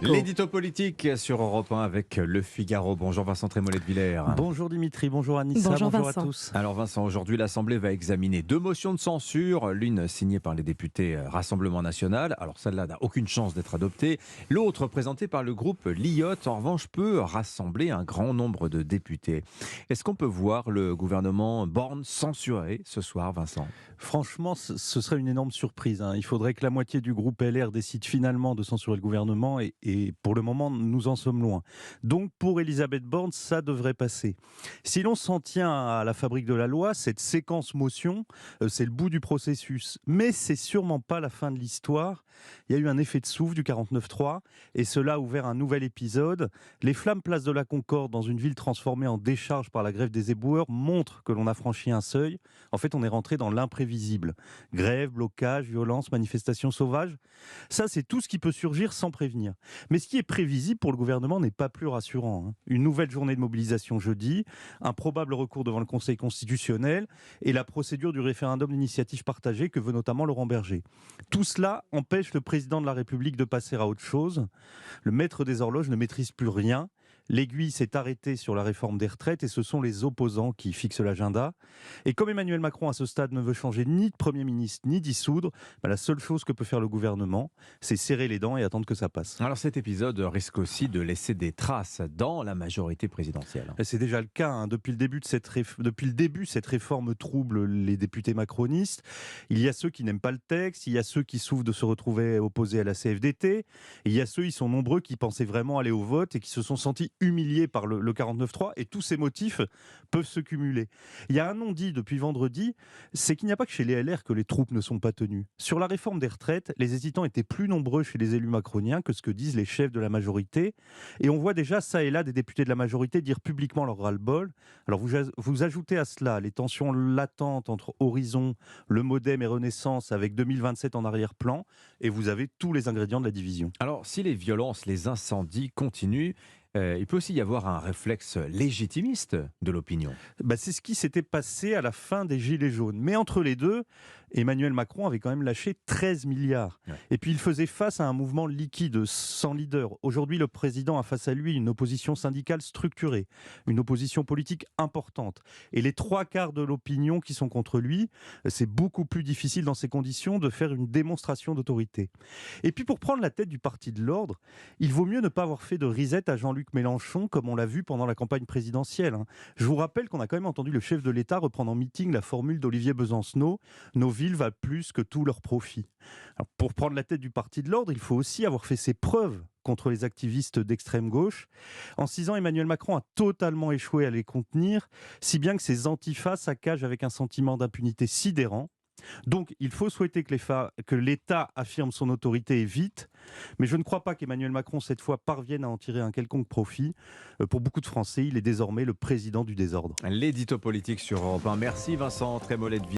L'édito politique sur Europe 1 avec Le Figaro. Bonjour Vincent Trémollet de Villers. Bonjour Dimitri, bonjour Anissa, Bonjour à Vincent. tous. Alors Vincent, aujourd'hui l'Assemblée va examiner deux motions de censure, l'une signée par les députés Rassemblement National, alors celle-là n'a aucune chance d'être adoptée, l'autre présentée par le groupe Lyotte, en revanche peut rassembler un grand nombre de députés. Est-ce qu'on peut voir le gouvernement Borne censuré ce soir, Vincent ? Franchement, ce serait une énorme surprise. Il faudrait que la moitié du groupe LR décide finalement de censurer le gouvernement et pour le moment, nous en sommes loin. Donc pour Elisabeth Borne, ça devrait passer. Si l'on s'en tient à la fabrique de la loi, cette séquence motion, c'est le bout du processus. Mais c'est sûrement pas la fin de l'histoire. Il y a eu un effet de souffle du 49.3 et cela a ouvert un nouvel épisode. Les flammes place de la Concorde dans une ville transformée en décharge par la grève des éboueurs montrent que l'on a franchi un seuil. En fait, on est rentré dans l'imprévisible. Grève, blocage, violence, manifestations sauvages. Ça, c'est tout ce qui peut surgir sans prévenir. Mais ce qui est prévisible pour le gouvernement n'est pas plus rassurant. Une nouvelle journée de mobilisation jeudi, un probable recours devant le Conseil constitutionnel et la procédure du référendum d'initiative partagée que veut notamment Laurent Berger. Tout cela empêche le président de la République de passer à autre chose. Le maître des horloges ne maîtrise plus rien. L'aiguille s'est arrêtée sur la réforme des retraites et ce sont les opposants qui fixent l'agenda. Et comme Emmanuel Macron, à ce stade, ne veut changer ni de Premier ministre, ni dissoudre, la seule chose que peut faire le gouvernement, c'est serrer les dents et attendre que ça passe. Alors cet épisode risque aussi de laisser des traces dans la majorité présidentielle. Et c'est déjà le cas. Depuis le début, cette réforme trouble les députés macronistes. Il y a ceux qui n'aiment pas le texte, il y a ceux qui souffrent de se retrouver opposés à la CFDT, et il y a ceux, ils sont nombreux, qui pensaient vraiment aller au vote et qui se sont sentis humiliés par le 49.3, et tous ces motifs peuvent se cumuler. Il y a un non-dit depuis vendredi, c'est qu'il n'y a pas que chez les LR que les troupes ne sont pas tenues. Sur la réforme des retraites, les hésitants étaient plus nombreux chez les élus macroniens que ce que disent les chefs de la majorité, et on voit déjà ça et là des députés de la majorité dire publiquement leur ras-le-bol. Alors vous ajoutez à cela les tensions latentes entre Horizon, le Modem et Renaissance avec 2027 en arrière-plan, et vous avez tous les ingrédients de la division. Alors si les violences, les incendies continuent, il peut aussi y avoir un réflexe légitimiste de l'opinion. C'est ce qui s'était passé à la fin des Gilets jaunes. Mais entre les deux, Emmanuel Macron avait quand même lâché 13 milliards. Ouais. Et puis il faisait face à un mouvement liquide, sans leader. Aujourd'hui, le président a face à lui une opposition syndicale structurée, une opposition politique importante. Et les trois quarts de l'opinion qui sont contre lui, c'est beaucoup plus difficile dans ces conditions de faire une démonstration d'autorité. Et puis pour prendre la tête du parti de l'ordre, il vaut mieux ne pas avoir fait de risette à Jean-Luc Mélenchon, comme on l'a vu pendant la campagne présidentielle. Je vous rappelle qu'on a quand même entendu le chef de l'État reprendre en meeting la formule d'Olivier Besancenot, nos villes valent plus que tout leur profit. Alors, pour prendre la tête du parti de l'ordre, il faut aussi avoir fait ses preuves contre les activistes d'extrême gauche. En 6 ans, Emmanuel Macron a totalement échoué à les contenir, si bien que ses antifas saccagent avec un sentiment d'impunité sidérant. Donc, il faut souhaiter que l'État affirme son autorité et vite, mais je ne crois pas qu'Emmanuel Macron, cette fois, parvienne à en tirer un quelconque profit. Pour beaucoup de Français, il est désormais le président du désordre. L'édito politique sur Europe 1. Merci Vincent Trémollet de Villers.